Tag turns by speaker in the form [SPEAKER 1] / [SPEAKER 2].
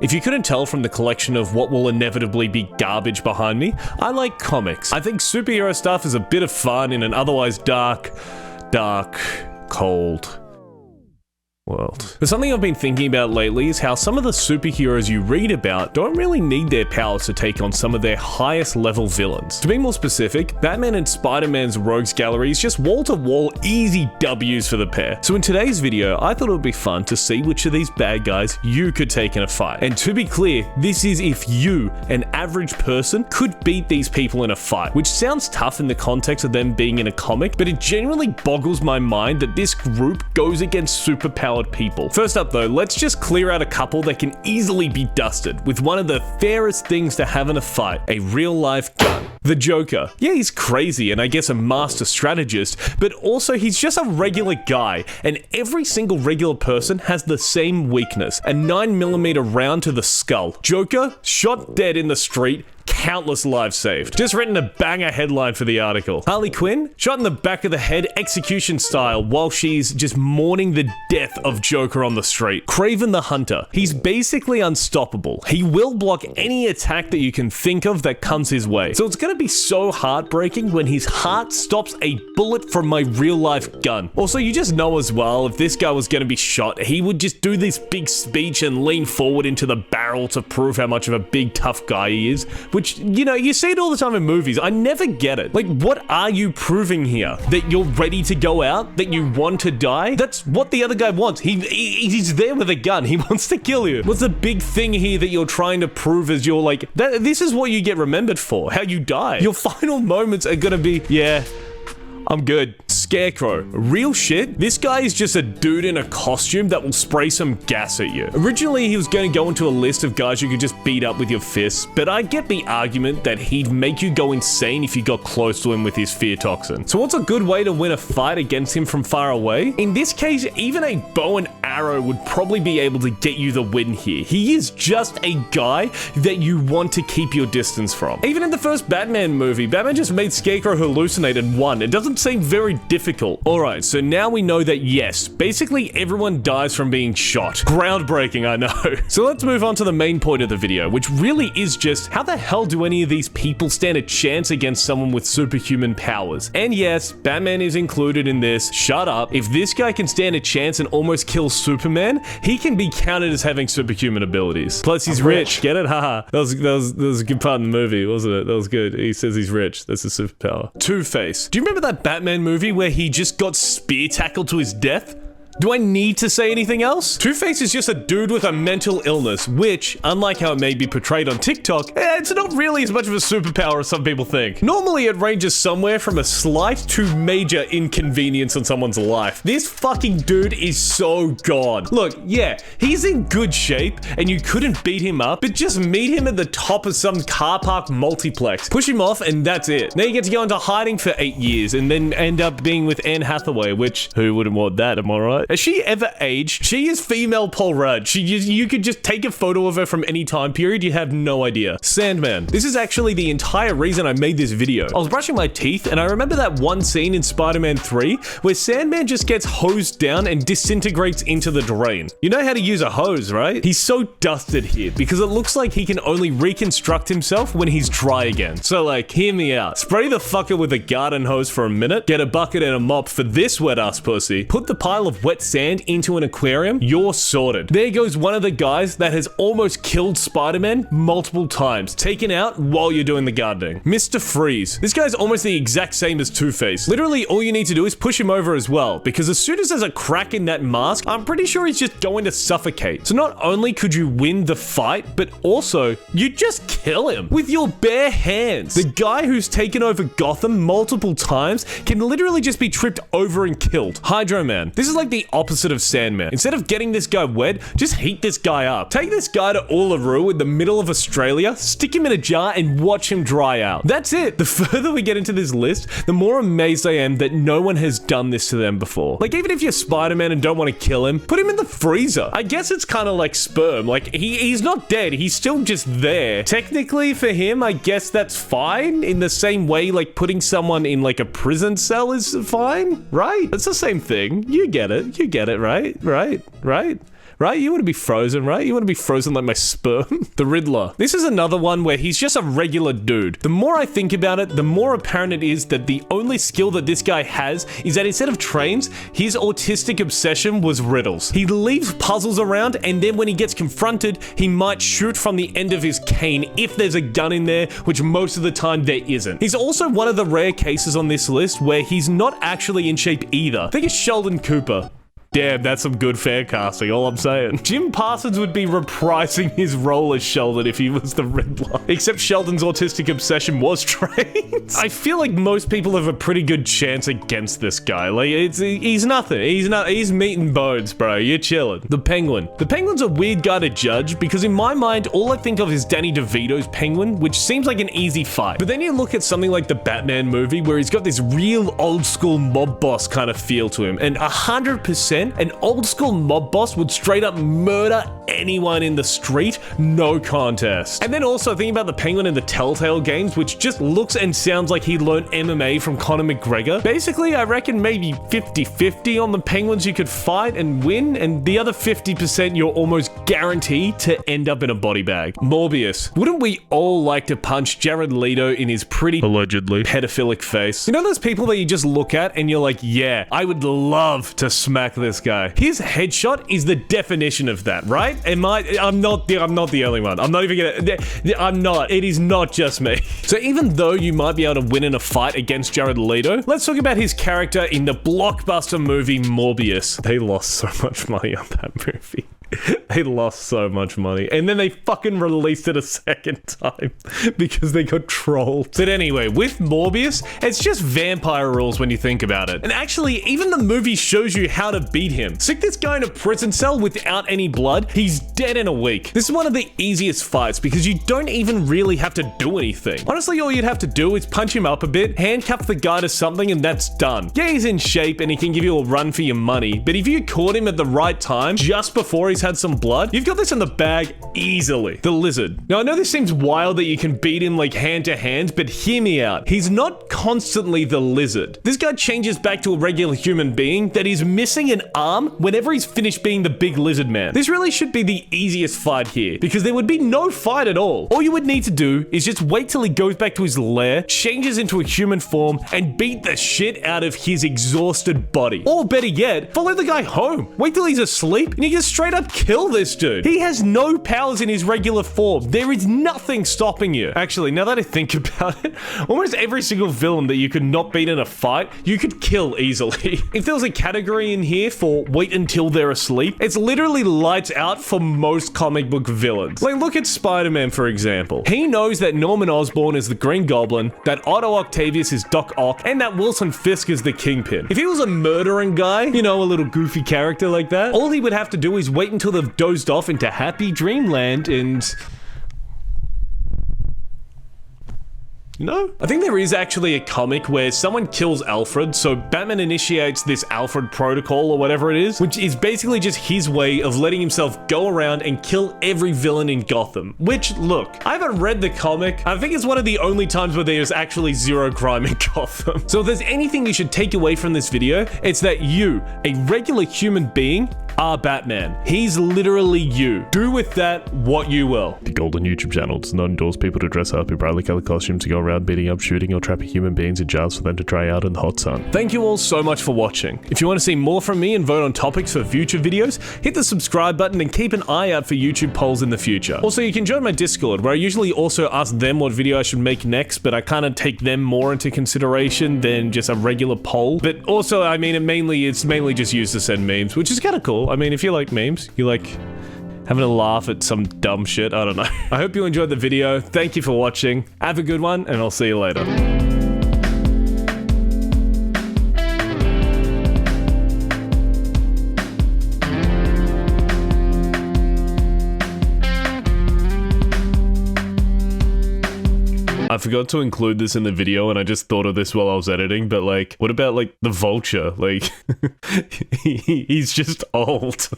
[SPEAKER 1] If you couldn't tell from the collection of what will inevitably be garbage behind me, I like comics. I think superhero stuff is a bit of fun in an otherwise dark, cold world. But something I've been thinking about lately is how some of the superheroes you read about don't really need their powers to take on some of their highest level villains. To be more specific, Batman and Spider-Man's rogues gallery is just wall-to-wall easy W's for the pair. So in today's video, I thought it would be fun to see which of these bad guys you could take in a fight. And to be clear, this is if you, an average person, could beat these people in a fight, which sounds tough in the context of them being in a comic, but it genuinely boggles my mind that this group goes against superpowered people. First up though, let's just clear out a couple that can easily be dusted with one of the fairest things to have in a fight, a real life gun. The Joker. Yeah, he's crazy and I guess a master strategist, but also he's just a regular guy, and every single regular person has the same weakness, a 9mm round to the skull. Joker, shot dead in the street, countless lives saved. Just written a banger headline for the article. Harley Quinn, shot in the back of the head execution style while she's just mourning the death of Joker on the street. Kraven the Hunter, he's basically unstoppable. He will block any attack that you can think of that comes his way. So it's gonna be so heartbreaking when his heart stops a bullet from my real life gun. Also, you just know as well, if this guy was gonna be shot, he would just do this big speech and lean forward into the barrel to prove how much of a big tough guy he is. Which, you know, you see it all the time in movies. I never get it. Like, what are you proving here? That you're ready to go out? That you want to die? That's what the other guy wants. He's there with a gun. He wants to kill you. What's the big thing here that you're trying to prove as you're like, this is what you get remembered for, how you die. Your final moments are gonna be, yeah, I'm good. Scarecrow. Real shit? This guy is just a dude in a costume that will spray some gas at you. Originally, he was going to go into a list of guys you could just beat up with your fists, but I get the argument that he'd make you go insane if you got close to him with his fear toxin. So what's a good way to win a fight against him from far away? In this case, even a bow and arrow would probably be able to get you the win here. He is just a guy that you want to keep your distance from. Even in the first Batman movie, Batman just made Scarecrow hallucinate and won. It doesn't seem very difficult. Alright, so now we know that yes, basically everyone dies from being shot. Groundbreaking, I know. So let's move on to the main point of the video, which really is just, how the hell do any of these people stand a chance against someone with superhuman powers? And yes, Batman is included in this. Shut up. If this guy can stand a chance and almost kill Superman, he can be counted as having superhuman abilities. Plus, he's rich. Get it? Haha. That was a good part in the movie, wasn't it? That was good. He says he's rich. That's a superpower. Two-Face. Do you remember that Batman movie where he just got spear tackled to his death? Do I need to say anything else? Two-Face is just a dude with a mental illness, which, unlike how it may be portrayed on TikTok, it's not really as much of a superpower as some people think. Normally, it ranges somewhere from a slight to major inconvenience in someone's life. This fucking dude is so gone. Look, yeah, he's in good shape, and you couldn't beat him up, but just meet him at the top of some car park multiplex, push him off, and that's it. Now you get to go into hiding for 8 years, and then end up being with Anne Hathaway, which, who wouldn't want that, am I right? Has she ever aged? She is female Paul Rudd. You could just take a photo of her from any time period, you have no idea. Sandman. This is actually the entire reason I made this video. I was brushing my teeth and I remember that one scene in Spider-Man 3 where Sandman just gets hosed down and disintegrates into the drain. You know how to use a hose, right? He's so dusted here because it looks like he can only reconstruct himself when he's dry again. So like, hear me out. Spray the fucker with a garden hose for a minute, get a bucket and a mop for this wet ass pussy, put the pile of wet sand into an aquarium, you're sorted. There goes one of the guys that has almost killed Spider-Man multiple times, taken out while you're doing the gardening. Mr. Freeze. This guy's almost the exact same as Two-Face. Literally, all you need to do is push him over as well, because as soon as there's a crack in that mask, I'm pretty sure he's just going to suffocate. So not only could you win the fight, but also, you just kill him with your bare hands. The guy who's taken over Gotham multiple times can literally just be tripped over and killed. Hydro Man. This is like the opposite of Sandman. Instead of getting this guy wet, just heat this guy up. Take this guy to Uluru in the middle of Australia, stick him in a jar, and watch him dry out. That's it. The further we get into this list, the more amazed I am that no one has done this to them before. Like, even if you're Spider-Man and don't want to kill him, put him in the freezer. I guess it's kind of like sperm. Like, he's not dead. He's still just there. Technically, for him, I guess that's fine. In the same way, like, putting someone in, like, a prison cell is fine, right? It's the same thing. You get it. You get it, right? Right? right? You want to be frozen, right? You want to be frozen like my sperm. The Riddler. This is another one where he's just a regular dude. The more I think about it, the more apparent it is that the only skill that this guy has is that instead of trains, his autistic obsession was riddles. He leaves puzzles around, and then when he gets confronted, he might shoot from the end of his cane if there's a gun in there, which most of the time there isn't. He's also one of the rare cases on this list where he's not actually in shape either. Think of Sheldon Cooper. Damn, that's some good fan casting, all I'm saying. Jim Parsons would be reprising his role as Sheldon if he was the Riddler. Except Sheldon's autistic obsession was trains. I feel like most people have a pretty good chance against this guy. Like, he's nothing. He's meat and bones, bro. You're chilling. The Penguin. The Penguin's a weird guy to judge because in my mind, all I think of is Danny DeVito's Penguin, which seems like an easy fight. But then you look at something like the Batman movie where he's got this real old school mob boss kind of feel to him, and 100% an old school mob boss would straight up murder anyone in the street, no contest. And then also thinking about the Penguin in the Telltale games, which just looks and sounds like he learned MMA from Conor McGregor. Basically, I reckon maybe 50-50 on the Penguins you could fight and win, and the other 50% you're almost guaranteed to end up in a body bag. Morbius. Wouldn't we all like to punch Jared Leto in his pretty, allegedly, pedophilic face? You know those people that you just look at and you're like, yeah, I would love to smack this guy. His headshot is the definition of that, right? I'm not the only one. I'm not even gonna, I'm not. It is not just me. So even though you might be able to win in a fight against Jared Leto, let's talk about his character in the blockbuster movie Morbius. They lost so much money on that movie. They lost so much money, and then they fucking released it a second time because they got trolled. But anyway, with Morbius, it's just vampire rules when you think about it. And actually, even the movie shows you how to beat him. Stick this guy in a prison cell without any blood, he's dead in a week. This is one of the easiest fights because you don't even really have to do anything. Honestly, all you'd have to do is punch him up a bit, handcuff the guy to something, and that's done. Yeah, he's in shape and he can give you a run for your money, but if you caught him at the right time, just before he's had some blood, you've got this in the bag easily. The Lizard. Now, I know this seems wild that you can beat him like hand to hand, but hear me out. He's not constantly the Lizard. This guy changes back to a regular human being that is missing an arm whenever he's finished being the big lizard man. This really should be the easiest fight here because there would be no fight at all. All you would need to do is just wait till he goes back to his lair, changes into a human form, and beat the shit out of his exhausted body. Or better yet, follow the guy home. Wait till he's asleep and you can straight up kill this dude. He has no powers in his regular form. There is nothing stopping you. Actually, now that I think about it, almost every single villain that you could not beat in a fight, you could kill easily. If there was a category in here for wait until they're asleep, it's literally lights out for most comic book villains. Like, look at Spider-Man, for example. He knows that Norman Osborn is the Green Goblin, that Otto Octavius is Doc Ock, and that Wilson Fisk is the Kingpin. If he was a murdering guy, you know, a little goofy character like that, all he would have to do is wait until they've dozed off into happy dreamland and... No? I think there is actually a comic where someone kills Alfred, so Batman initiates this Alfred protocol or whatever it is, which is basically just his way of letting himself go around and kill every villain in Gotham. Which, look, I haven't read the comic. I think it's one of the only times where there's actually zero crime in Gotham. So if there's anything you should take away from this video, it's that you, a regular human being, are Batman. He's literally you. Do with that what you will. The Golden YouTube channel does not endorse people to dress up in brightly colored costumes to go around beating up, shooting, or trapping human beings in jars for them to dry out in the hot sun. Thank you all so much for watching. If you want to see more from me and vote on topics for future videos, hit the subscribe button and keep an eye out for YouTube polls in the future. Also, you can join my Discord, where I usually also ask them what video I should make next, but I kind of take them more into consideration than just a regular poll. But also, I mean, it's mainly just used to send memes, which is kind of cool. I mean, if you like memes, you like having a laugh at some dumb shit, I don't know. I hope you enjoyed the video. Thank you for watching. Have a good one, and I'll see you later. I forgot to include this in the video and I just thought of this while I was editing, but like, what about like the Vulture? Like, he's just old.